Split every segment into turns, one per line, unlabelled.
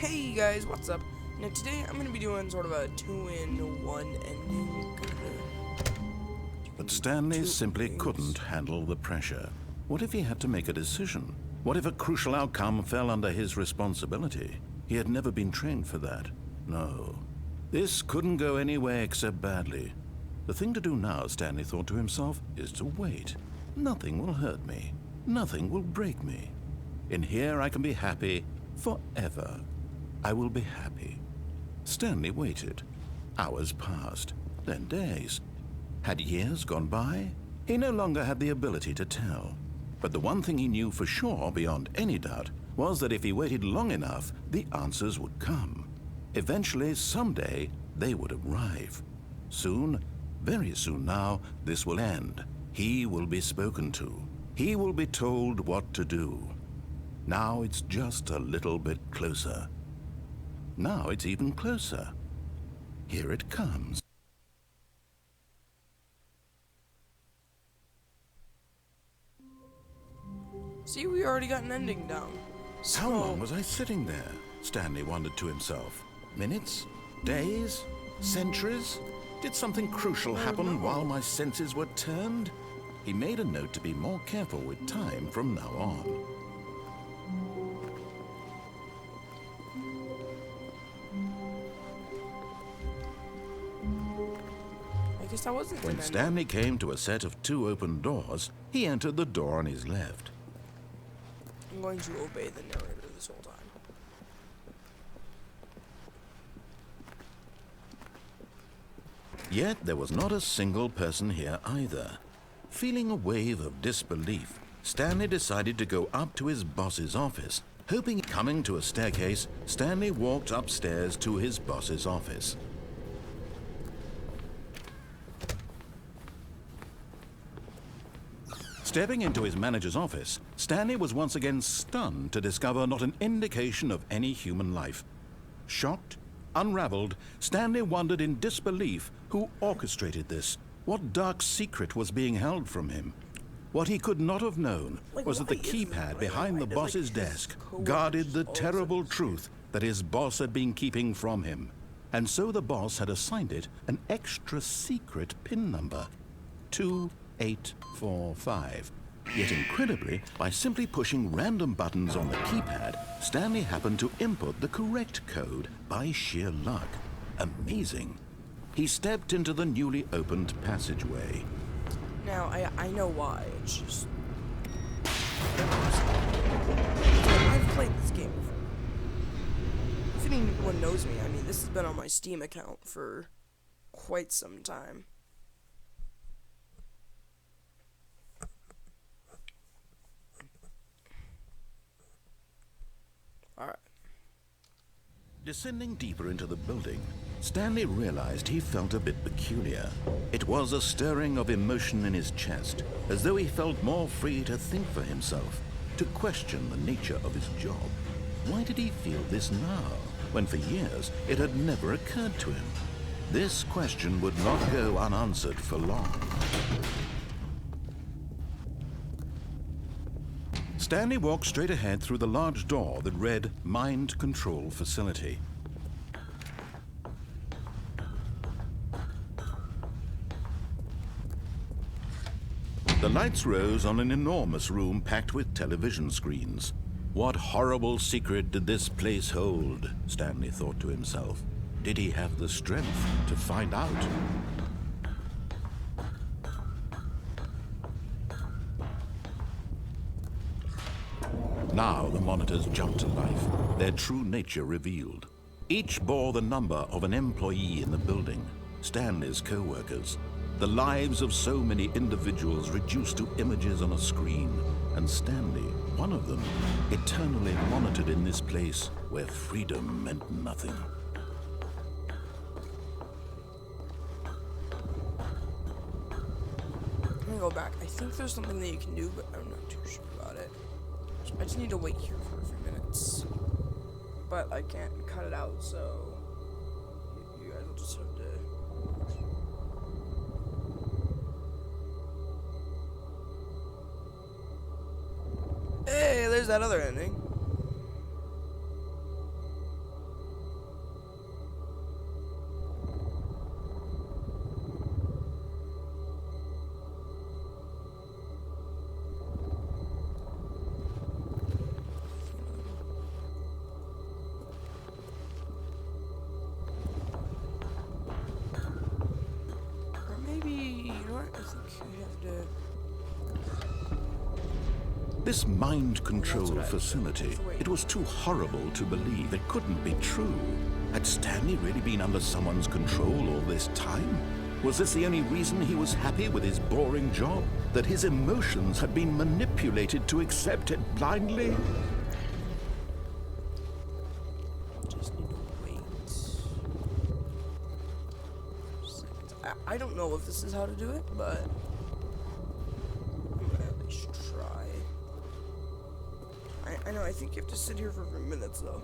Hey guys, what's up? Now today I'm going to be doing sort of a 2-in-1 ending.
But Stanley simply couldn't handle the pressure. What if he had to make a decision? What if a crucial outcome fell under his responsibility? He had never been trained for that. No. This couldn't go anywhere except badly. The thing to do now, Stanley thought to himself, is to wait. Nothing will hurt me. Nothing will break me. In here I can be happy forever. I will be happy. Stanley waited. Hours passed, then days. Had years gone by? He no longer had the ability to tell. But the one thing he knew for sure, beyond any doubt, was that if he waited long enough, the answers would come. Eventually, someday, they would arrive. Soon, very soon now, this will end. He will be spoken to. He will be told what to do. Now it's just a little bit closer. Now it's even closer. Here it comes.
See, we already got an ending down. So,
How long was I sitting there? Stanley wondered to himself. Minutes? Days? Centuries? Did something crucial happen while my senses were turned? He made a note to be more careful with time from now on.
I guess that wasn't
When Stanley came to a set of 2 open doors, he entered the door on his left.
I'm going to obey the narrator this whole time.
Yet there was not a single person here either. Feeling a wave of disbelief, Stanley decided to go up to his boss's office. Hoping coming to a staircase, Stanley walked upstairs to his boss's office. Stepping into his manager's office, Stanley was once again stunned to discover not an indication of any human life. Shocked, unraveled, Stanley wondered in disbelief who orchestrated this. What dark secret was being held from him? What he could not have known was that the keypad behind the boss's desk guarded the terrible truth that his boss had been keeping from him. And so the boss had assigned it an extra secret PIN number, 2845. Yet incredibly, by simply pushing random buttons on the keypad, Stanley happened to input the correct code by sheer luck. Amazing. He stepped into the newly opened passageway.
Now, I know why. It's just... I've played this game before. If anyone knows me, I mean, this has been on my Steam account for quite some time. Alright.
Descending deeper into the building, Stanley realized he felt a bit peculiar. It was a stirring of emotion in his chest, as though he felt more free to think for himself, to question the nature of his job. Why did he feel this now, when for years it had never occurred to him? This question would not go unanswered for long. Stanley walked straight ahead through the large door that read Mind Control Facility. The lights rose on an enormous room packed with television screens. What horrible secret did this place hold? Stanley thought to himself. Did he have the strength to find out? Now the monitors jumped to life, their true nature revealed. Each bore the number of an employee in the building, Stanley's co-workers. The lives of so many individuals reduced to images on a screen, and Stanley, one of them, eternally monitored in this place where freedom meant nothing.
I'm gonna go back. I think there's something that you can do, but I'm not too sure about it. I just need to wait here for a few minutes. But I can't cut it out, so you guys will just have to... Hey, there's that other ending. did.
This mind control
what I did.
facility,
Wait.
it was too horrible to believe. It couldn't be true. Had Stanley really been under someone's control all this time? Was this the only reason he was happy with his boring job? That his emotions had been manipulated to accept it blindly?
Just need to wait. Seconds. I don't know if this is how to do it, but I'm gonna at least try. I know, I think you have to sit here for minutes though.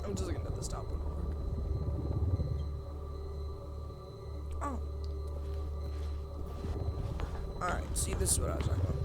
I'm just looking at the stop one. Oh. Alright, see, this is what I was talking about.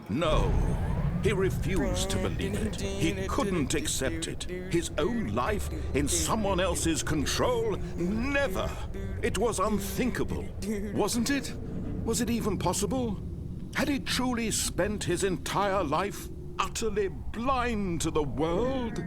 No. He refused to believe it. He couldn't accept it. His own life in someone else's control? Never. It was unthinkable. Wasn't it? Was it even possible? Had he truly spent his entire life utterly blind to the world?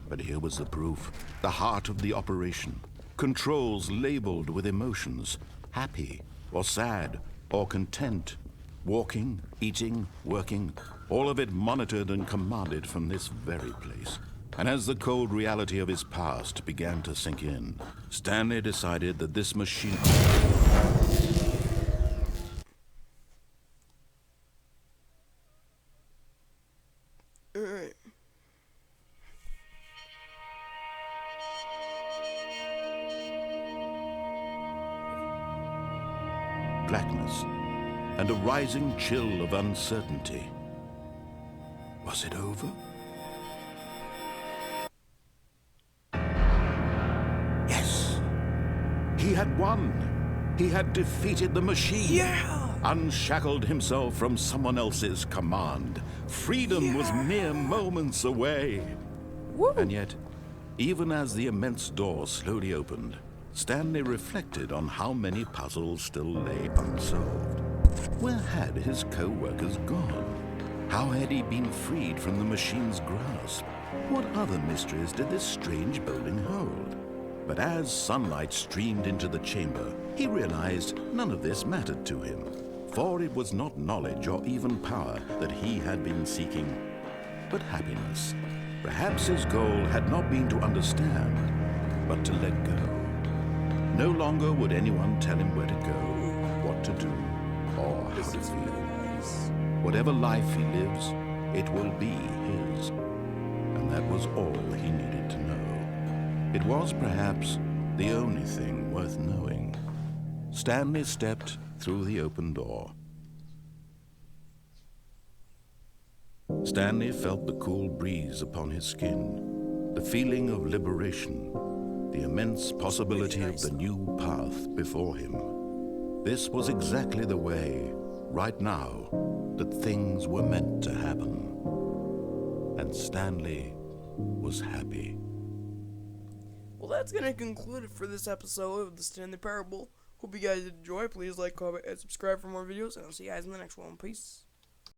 But here was the proof. The heart of the operation. Controls labeled with emotions. Happy, or sad, or content. Walking, eating, working, all of it monitored and commanded from this very place. And as the cold reality of his past began to sink in, Stanley decided that this machine... blackness, and a rising chill of uncertainty. Was it over? Yes! He had won! He had defeated the machine!
Yeah!
Unshackled himself from someone else's command. Freedom was mere moments away.
Woo!
And yet, even as the immense door slowly opened, Stanley reflected on how many puzzles still lay unsolved. Where had his co-workers gone? How had he been freed from the machine's grasp? What other mysteries did this strange building hold? But as sunlight streamed into the chamber, he realized none of this mattered to him, for it was not knowledge or even power that he had been seeking, but happiness. Perhaps his goal had not been to understand, but to let go. No longer would anyone tell him where to go, what to do, or how to feel. Whatever life he lives, it will be his. And that was all he needed to know. It was perhaps the only thing worth knowing. Stanley stepped through the open door. Stanley felt the cool breeze upon his skin, the feeling of liberation, the immense possibility of the new path before him. This was exactly the way, right now, that things were meant to happen. And Stanley was happy.
Well, that's going to conclude it for this episode of the Stanley Parable. Hope you guys enjoy. Please like, comment, and subscribe for more videos, and I'll see you guys in the next one. Peace.